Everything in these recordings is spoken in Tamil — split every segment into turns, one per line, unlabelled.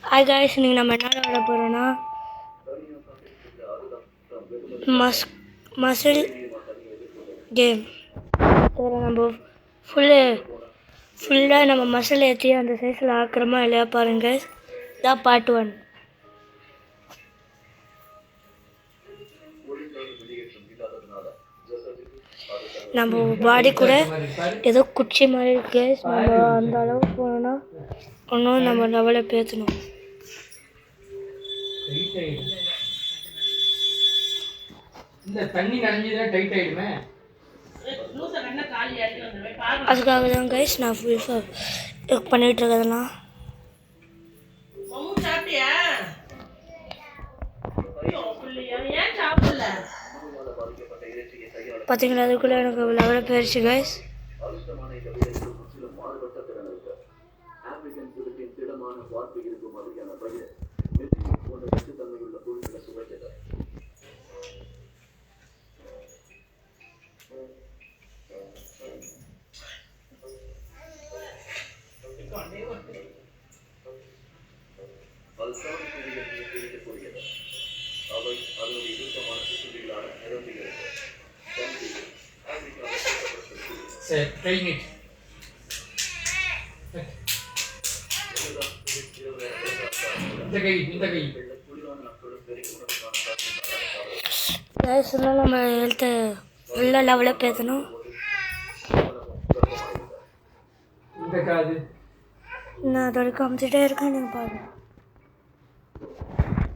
ஹாய் காய்ஸ், இன்றைக்கி நம்ம என்ன விளையாட போகிறோன்னா மசில் கேம். இதில் நம்ம ஃபுல்லாக நம்ம மசில் ஏற்றி அந்த சைஸில் ஆக்கிரமாக இல்லையா பாருங்க. இதான் பார்ட் 1. நம்ம பாடி கூட ஏதோ குச்சி மாதிரி இருக்கு. நம்ம அந்த அளவுக்கு போனோம்னா இன்னும் நம்ம லெவலை பேசணும். அதுக்காக தான் கைஸ் நான் ஃபுல் பண்ணிட்டு இருக்கிறதெல்லாம். பார்த்தீங்களா, அதுக்குள்ளே எனக்கு லெவலில் போயிடுச்சு கைஸ். நம்ம ஹெல்த்தை ஃபுல்லாக லெவலில் பேசணும். நான் அதோட காமிச்சிட்டே இருக்கேன், நீங்கள் பாருங்க.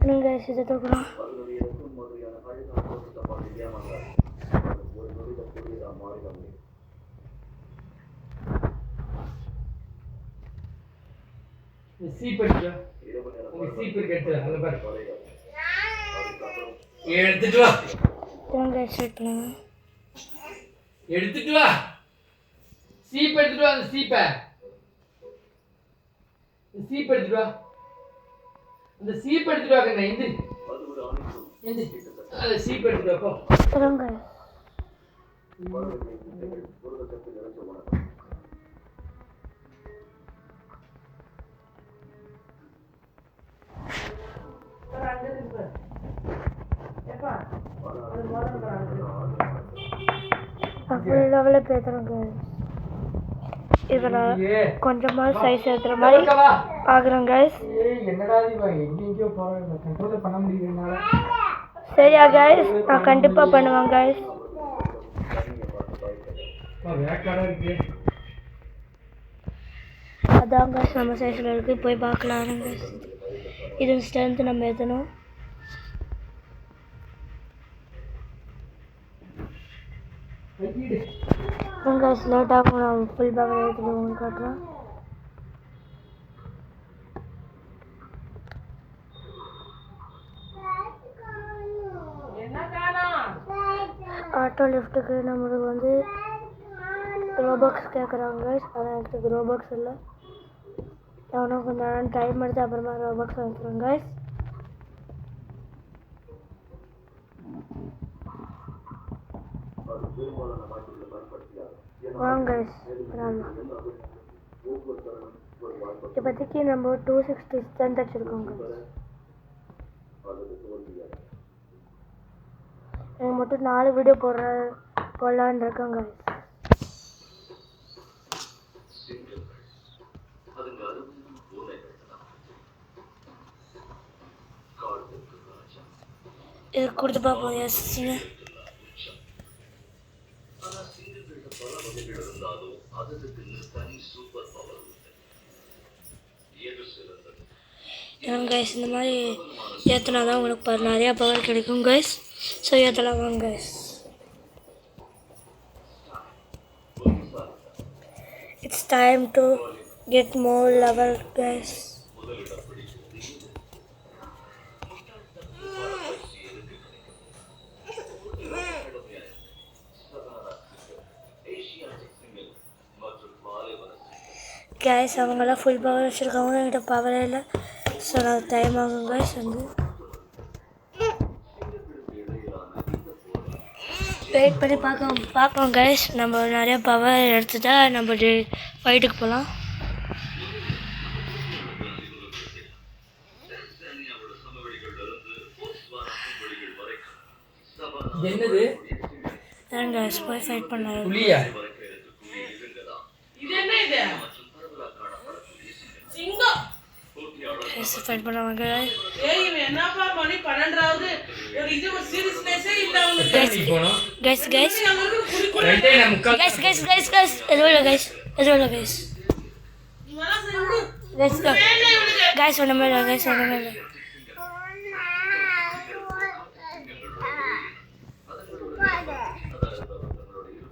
நீங்கள் இதை தூக்கலாம்.
எடுத்துட்டு வா. சீப் எடுத்துட்டு வா. அந்த சீப்பை எடுத்துட்டு வா. அந்த சீப் எடுத்துட்டு வா. கண்ணா எந்திரி அந்த சீப் எடுத்துட்டு வா.
ஃபுல் லெவலில் பேசுகிறோங்க. இதில் கொஞ்சமாக சைஸ் ஏற்றுற மாதிரி ஆகுறோம் கைஸ். சரியா கைஸ்? நான் கண்டிப்பாக பண்ணுவேன் கைஸ். அதான் கைஸ் நம்ம சைஸில் இருக்குது, போய் பார்க்கலாம் கைஸ். இது ஸ்ட்ரென்த்து நம்ம ஏற்றணும். கைஸ் லேட்டாக நான் ஃபுல் பேக் ஏற்றிட்டு உங்களுக்கு காட்டுறேன். ஆட்டோ லிஃப்ட்டுக்கு நம்மளுக்கு வந்து ரோபாக்ஸ் கேட்குறாங்க கைஸ். ஆனால் எனக்கு ரோபாக்ஸ் இல்லை. எவனோ கொஞ்சம் நேரம் டைம் எடுத்து அப்புறமா ரோபாக்ஸ் வாங்கிக்கிறோம் கைஸ். வாங்க கைஸ், இப்போதைக்கு நம்ம 260 ஸ்ட்ரென்த் வச்சுருக்கோங்க. எனக்கு மட்டும் 4 வீடியோ போடலான்னு இருக்கோங்க. இது கொடுத்து பார்ப்போம். எஸ்ங்க கைஸ், இந்த மாதிரி ஏற்றினா தான் உங்களுக்கு நிறையா பவர் கிடைக்கும் கைஸ். ஸோ ஏற்றலாம் வாங்க guys. It's time to get more level guys. Guys அவங்களாம் ஃபுல் பவர் வச்சுருக்காங்க, என்கிட்ட பவரே இல்லை. ஸோ நான் டைம் ஆகும் கைஸ். வந்து வெயிட் பண்ணி பார்ப்போம் கைஸ். நம்ம நிறையா பவர் எடுத்துட்டா நம்ம ஃபைட்டுக்கு போகலாம்.
இது என்னது?
guys போய் ஃபைட் பண்ணாரு.
புலியா?
இது என்ன இது? சிங்கம்.
guys ஃபைட் பண்ணாங்க guys.
ஏய் இவன் என்னப்பா மணி 12வது ஒரு இது ஒரு சீரியஸ்னஸே இல்ல அவனுக்கு.
guys
நமக்கு குடி குடி.
ரைட்டே நான் முக்கா.
guys எதுவும்ல guys.
இவனா செஞ்சு
guys
வேணே இவனுக்கு.
guys ஒண்ணுமே இல்ல guys ஒண்ணுமே இல்ல.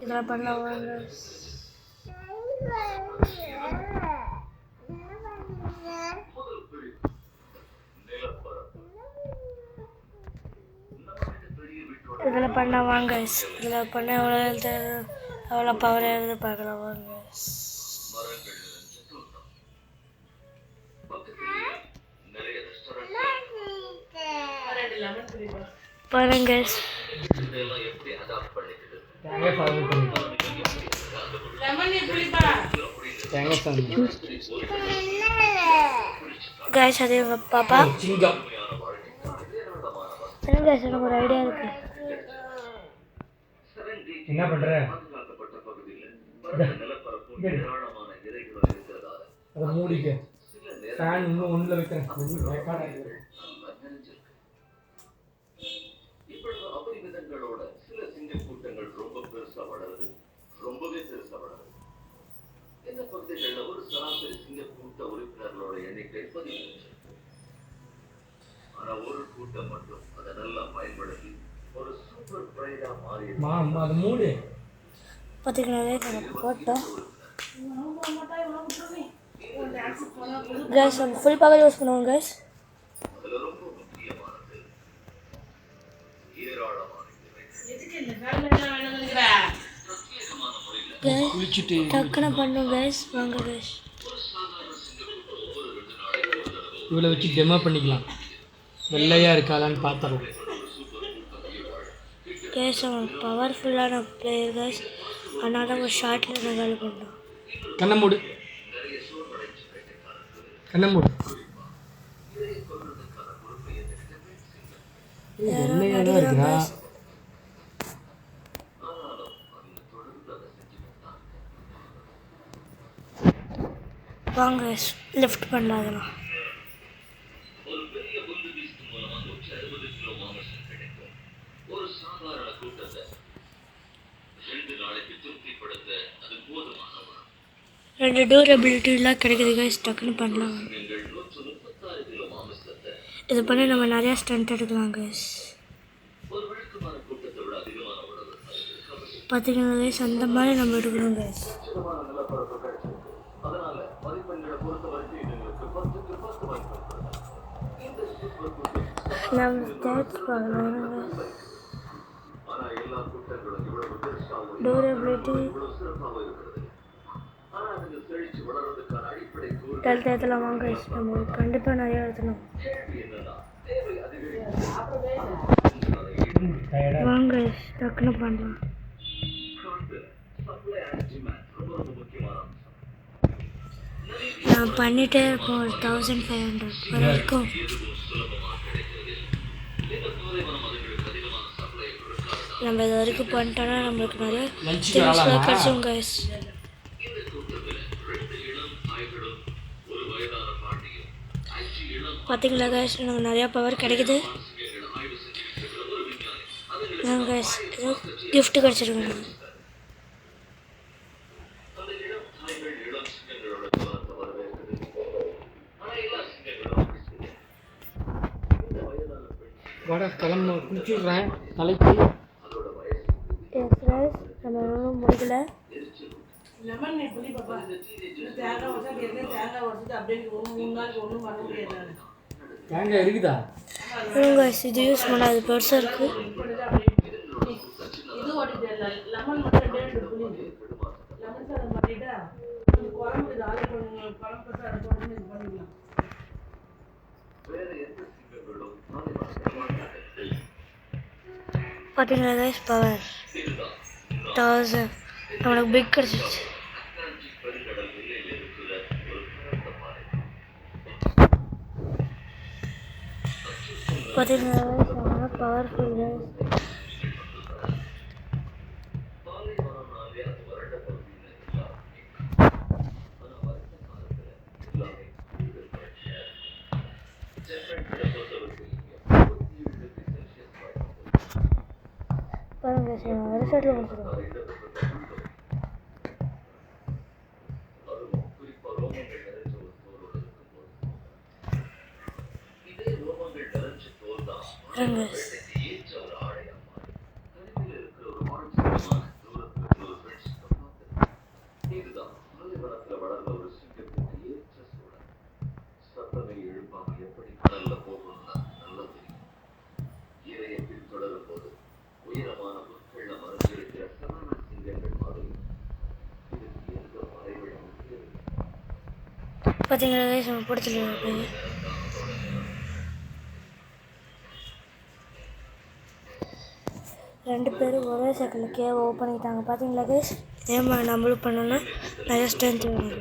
இதெல்லாம் பண்ணலாம் guys. இதெல்லாம் பண்ண வாங்க guys. இதெல்லாம் பண்ண எவ்வளோ பவர் ஏறுது பார்க்கலாம் வாங்க guys.
ரெண்டு லெமன் குடிப்பா.
பாருங்க guys.
தேங்காய் சாதம் பண்ணி.
லெமன் குடிப்பா.
தேங்காய் சாதம்.
guys அது எங்க பாப்பா.
சிங்கம்.
என்ன guys எனக்கு ஒரு ஐடியா இருக்கு.
என்ன பண்ற? அதை மூடிக்க. ஃபேன் இன்னும் ஒண்ணுல வைக்கிறேன். ரெக்கார்ட் ஆயிடுது. அது மூடு.
பார்த்தீங்கன்னா நம்ம போட்டோம் guys. நம்ம ஃபுல் பவர் யூஸ் பண்ணுவோம் guys.
எதுக்கு இந்த ஃபேன்ல என்ன வேணும்ங்கற?
குளிச்சிட்டு
டக்குன்னு பண்ணும் guys. வாங்க guys.
இவளை வச்சு டெமோ பண்ணிக்கலாம். வெள்ளையா இருக்காளான்னு பார்த்துடலாம்.
guys அவன் பவர்ஃபுல்லான பிளேயர் guys. அதனால ஒரு ஷார்ட்ல நகால் பண்ணோம்.
கண்ணை மூடு. கண்ணை மூடு. வெள்ளையா தான் இருக்குடா.
வாங்க guys லிஃப்ட் பண்ணலாம் அதெல்லாம். ரெண்டு டூரபிலிட்டிலாம் கிடைக்குது guys. டக்குன்னு பண்ணலாம். இது பண்ணி நம்ம நிறையா ஸ்டண்ட் எடுக்கலாம் guys. பார்த்தீங்கன்னா guys அந்த மாதிரி நம்ம எடுக்கணும் guys. நம்ம ஸ்டாட்ஸ் பார்க்கலாம் டூரபிலிட்டி எடுத்துலாம் வாங்க guys. நம்ம கண்டிப்பாக நிறையா எடுத்துணும் வாங்க guys. டக்குன்னு பண்ணலாம். நான் பண்ணிகிட்டே இருப்போம். 1500 வரைக்கும். நம்ம இது வரைக்கும் பண்ணிட்டோன்னா நம்மளுக்கு நிறைய திங்ஸ்லாம் கிடச்சிடும் guys. பார்த்தீங்களா guys எனக்கு நிறையா பவர் கிடைக்குது. நான் guys ஏதோ gift கிடச்சிருக்கேன்.
வாடா கிளம்ப குளிச்சுடுறேன் தலைக்கு.
நம்ம ஒன்றும் முடிக்கல.
லெமன் நீ புளி பாப்பா. தேங்காய் வச்சா என்ன தேங்காய் வச்சுட்டு அப்படியே 3 நாளைக்கு ஒன்றும் பண்ண முடியாது.
தேங்காய் இருக்குதா?
guys இது யூஸ் பண்ணாது பெருசாக இருக்குது.
இது ஓடிட்டு லெமன் மட்டும் 2 புளி. லெமன் சாதம் பண்ணிட்டா குழம்பு இது ஆளு கொஞ்சம் குழம்பு சாதம் போட்டு இது பண்ணிக்கலாம்.
பார்த்தீங்களா guys பவர் 1000 நம்மளுக்கு பிக் கிடச்சிச்சு. பார்த்தீங்களா guys பவர்ஃபுல் guys. பாருங்க ரிசல்ட்டில் முடிச்சிடுவோம். பாருங்க பார்த்தீங்களா guys, நம்ம பிடிச்சிருக்கு. ரெண்டு பேரும் ஒரே செகண்டில் கேவ் ஓப்பன் பண்ணிட்டாங்க. பார்த்தீங்களா கைஸ், இதே மாதிரி நம்மளும் பண்ணோன்னா நிறைய ஸ்ட்ரென்த் வேணும்.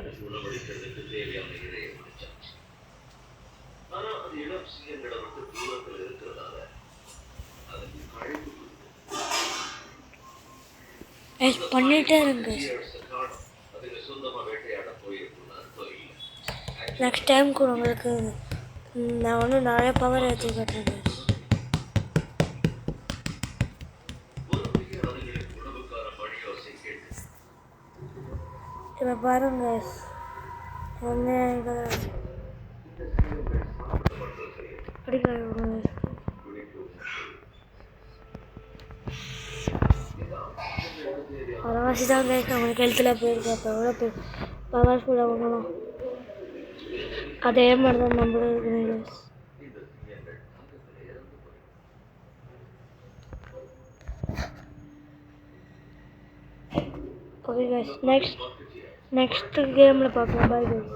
பண்ணிகிட்டே இருங்க. நெக்ஸ்ட் டைம் கூட உங்களுக்கு நான் ஒன்றும் நிறைய பவர் ஏற்றி காட்டுறேன். இப்போ பாருங்க அரைவாசி தான் கைஸ் நம்மளுக்கு ஹெல்த்தில் போயிருக்கு. அப்போ எவ்வளோ பவர்ஃபுல்லாக வாங்கலாம். அதே மாதிரி தான் நம்மளும் இருக்குது கைஸ். ஓகே கைஸ், நெக்ஸ்ட் கேமில் பார்க்கலாம். Bye guys.